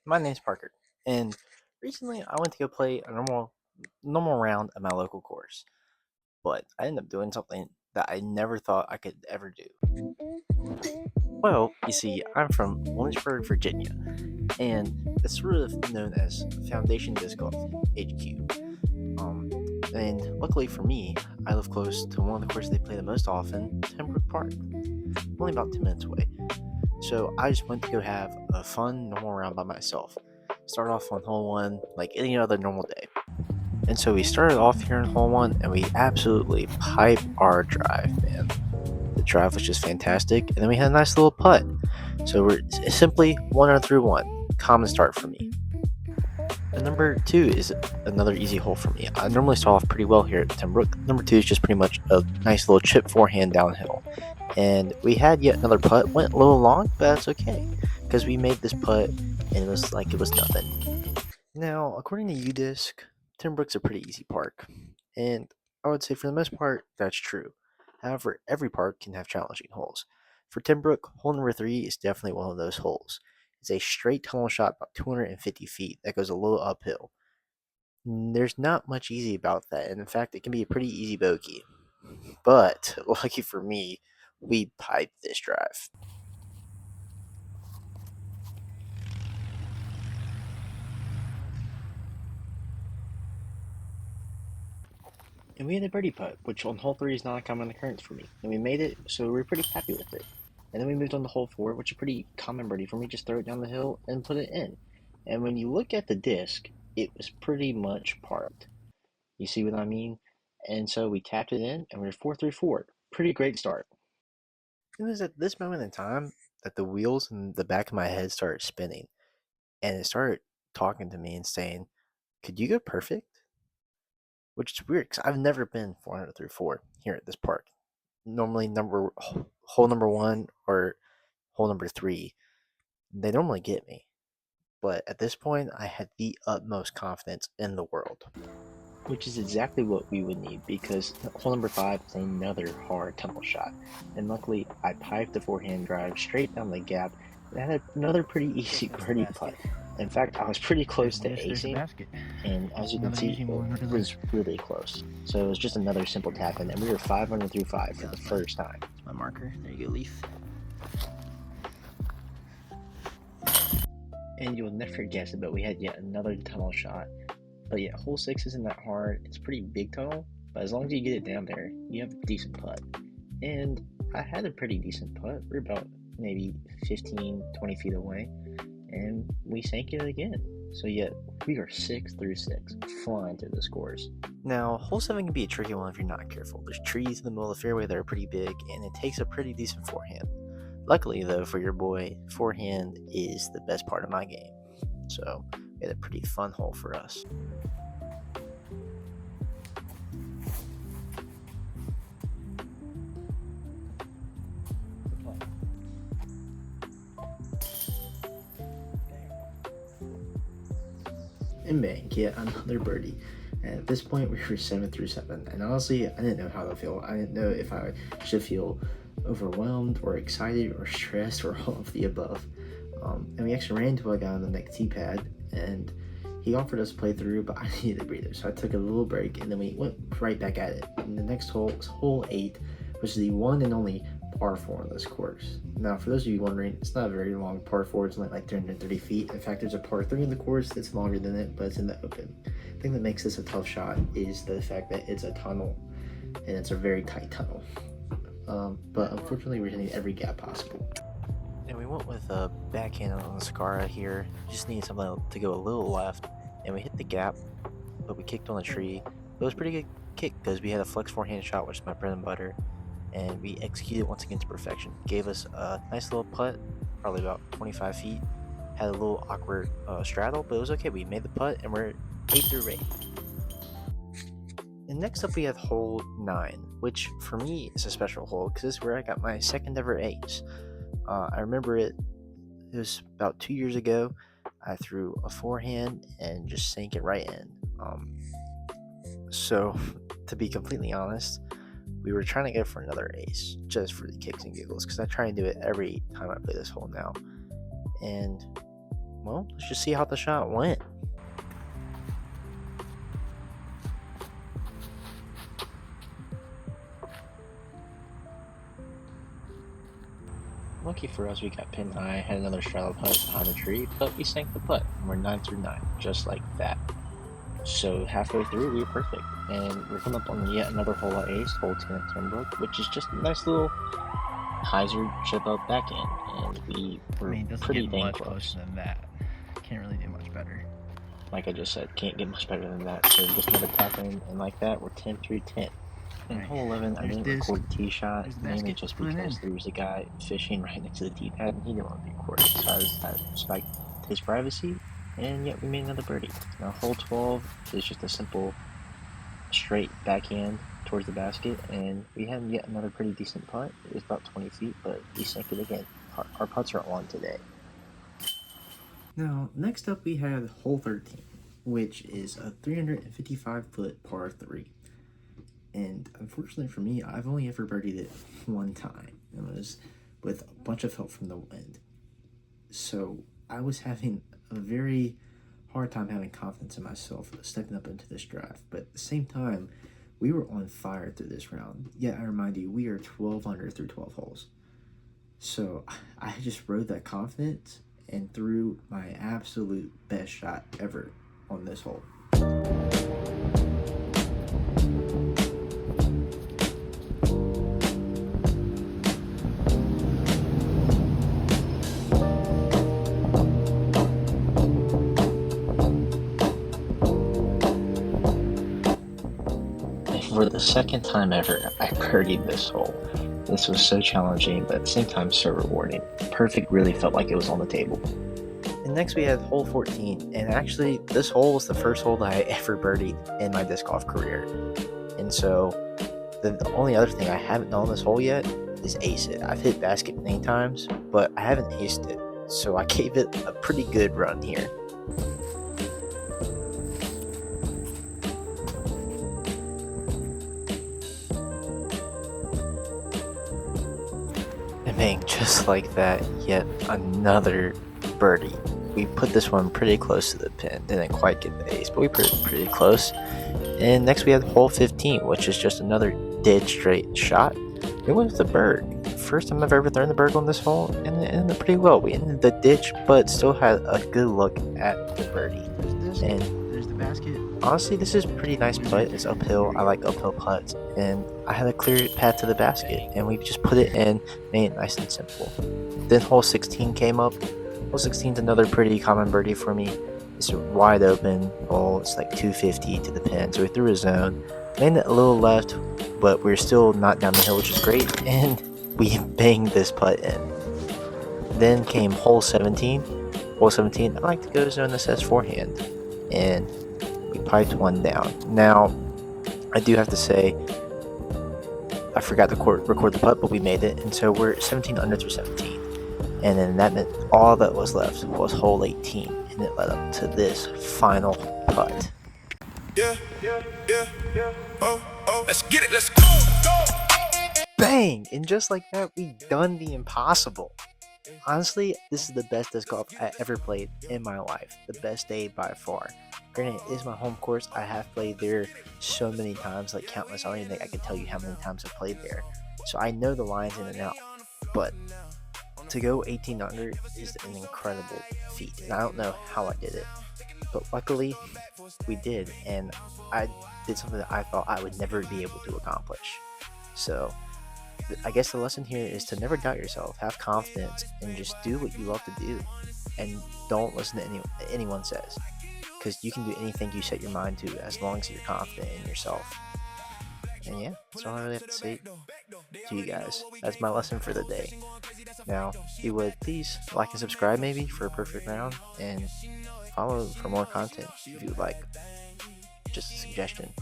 My name's Parker, and recently I went to go play a normal round at my local course, but I ended up doing something that I never thought I could ever do. Well, you see, I'm from Lynchburg, Virginia, and it's sort of known as Foundation Disc Golf HQ. Um, and luckily for me, I live close to one of the courses they play the most often, timbrook Park, only about 10 minutes away. So I just went to go have a fun normal round by myself. Start off on hole one like any other normal day. And so we started off here in hole one and we absolutely piped our drive, man. The drive was just fantastic. And then we had a nice little putt. So we're simply 1 Common start for me. And number two is another easy hole for me. I normally start off pretty well here at Timbrook. Number two is just pretty much a nice little chip forehand downhill. And we had yet another putt. Went a little long, but that's okay. Because we made this putt and it was like it was nothing. Now, according to UDisc, Timbrook's a pretty easy park. And I would say for the most part, that's true. However, every park can have challenging holes. For Timbrook, hole number three is definitely one of those holes. It's a straight tunnel shot about 250 feet that goes a little uphill. There's not much easy about that, and in fact, it can be a pretty easy bogey. But, lucky for me, we piped this drive. And we had a birdie putt, which on hole three is not a common occurrence for me. And we made it, so we were pretty happy with it. And then we moved on to hole four, which is a pretty common birdie for me. Just throw it down the hill and put it in. And when you look at the disc, it was pretty much parked. You see what I mean? And so we tapped it in, and we were 4-3-4. Pretty great start. It was at this moment in time that the wheels in the back of my head started spinning, and it started talking to me and saying, "Could you go perfect?" Which is weird because I've never been 400 through 4 here at this park. Normally, hole number one or hole number three, they normally get me. But at this point, I had the utmost confidence in the world, which is exactly what we would need because hole number five is another hard tunnel shot. And luckily, I piped the forehand drive straight down the gap and I had another pretty easy birdie putt. In fact, I was pretty close to acing, and as you can see, it was really close. So it was just another simple tap in, and we were 500 through 5 for the first time. That's my marker. There you go, Leaf. And you'll never guess it, but we had yet another tunnel shot. But yeah, hole 6 isn't that hard. It's a pretty big tunnel, but as long as you get it down there, you have a decent putt. And I had a pretty decent putt. We're about maybe 15-20 feet away, and we sank it again. So yeah, we are 6-6, flying through the scores. Now, hole 7 can be a tricky one if you're not careful. There's trees in the middle of the fairway that are pretty big, and it takes a pretty decent forehand. Luckily, though, for your boy, forehand is the best part of my game. So, we had a pretty fun hole for us. And bang, yet another birdie. And at this point, we were 7-7. And honestly, I didn't know how to feel. I didn't know if I should feel overwhelmed or excited or stressed or all of the above. And we actually ran into a guy on the next tee pad, and he offered us play through, but I needed a breather. So I took a little break, and then we went right back at it. And the next hole was hole 8, which is the one and only par 4 on this course. Now, for those of you wondering, it's not a very long par 4. It's only like 330 feet. In fact, there's a par 3 in the course that's longer than it, but it's in the open. The thing that makes this a tough shot is the fact that it's a tunnel, and it's a very tight tunnel. But unfortunately, we're hitting every gap possible. And we went with a backhand on the Sakara here. Just needed something to go a little left, and we hit the gap, but we kicked on the tree. It was a pretty good kick because we had a flex forehand shot, which is my bread and butter, and we executed once again to perfection. Gave us a nice little putt, probably about 25 feet. Had a little awkward straddle, but it was okay. We made the putt, and we're 8-8. And next up we have hole 9, which for me is a special hole because this is where I got my second ever ace. I remember it was about 2 years ago. I threw a forehand and just sank it right in. So to be completely honest, we were trying to go for another ace just for the kicks and giggles because I try and do it every time I play this hole now. And well, let's just see how the shot went. Lucky for us, we got pin high, had another straddle putt behind the tree, but we sank the putt, and we're 9 through 9, just like that. So halfway through, we were perfect, and we're coming up on yet another hole at ace, hole 10 at timbrook, which is just a nice little hyzer chip up backhand, and we were pretty dang close. Than that. Can't really do much better. Like I just said, can't get much better than that. So just another tap in, and like that, we're 10 through 10. In hole 11, I didn't record the tee shot, mainly just because there was a guy fishing right next to the tee pad, and he didn't want to be recorded. So I just had to respect his privacy, and yet we made another birdie. Now hole 12 is just a simple straight backhand towards the basket, and we had yet another pretty decent putt. It was about 20 feet, but we sank it again. Our putts are on today. Now, next up we have hole 13, which is a 355-foot par 3. And unfortunately for me, I've only ever birdied it one time. It was with a bunch of help from the wind. So I was having a very hard time having confidence in myself stepping up into this drive. But at the same time, we were on fire through this round. Yet I remind you, we are 12 under through 12 holes. So I just rode that confidence and threw my absolute best shot ever on this hole. For the second time ever, I birdied this hole. This was so challenging, but at the same time so rewarding. Perfect really felt like it was on the table. And next we had hole 14, and actually this hole was the first hole that I ever birdied in my disc golf career. And so the only other thing I haven't done on this hole yet is ace it. I've hit basket many times, but I haven't aced it. So I gave it a pretty good run here. And bang, just like that, yet another birdie. We put this one pretty close to the pin. Didn't quite get the ace, but we put it pretty close. And next we had hole 15, which is just another dead straight shot. It was the bird. First time I've ever thrown the bird on this hole, and it ended pretty well. We ended the ditch, but still had a good look at the birdie. And there's the basket. Honestly, this is a pretty nice putt. It's uphill. I like uphill putts. And I had a clear path to the basket, and we just put it in, made it nice and simple. Then hole 16 came up. Hole 16 is another pretty common birdie for me. It's a wide open hole. It's like 250 to the pin. So we threw a zone, made it a little left, but we're still not down the hill, which is great. And we banged this putt in. Then came hole 17. Hole 17, I like to go zone this as forehand. And we piped one down. Now, I do have to say, I forgot to record the putt, but we made it. And so we're 17 under through 17. And then that meant all that was left was hole 18. And it led up to this final putt. Yeah. Oh, let's get it, let's go. Bang! And just like that, we done the impossible. Honestly, this is the best disc golf I ever played in my life. The best day by far. Granted, it is my home course. I have played there so many times, like countless. I don't even think I can tell you how many times I've played there. So I know the lines in and out. But to go 18 under is an incredible feat. And I don't know how I did it. But luckily, we did. And I did something that I thought I would never be able to accomplish. So I guess the lesson here is to never doubt yourself, have confidence, and just do what you love to do, and don't listen to anyone says, because you can do anything you set your mind to as long as you're confident in yourself. And yeah, that's all I really have to say to you guys. That's my lesson for the day. Now, if you would please like and subscribe maybe for a perfect round, and follow for more content if you would like. Just a suggestion.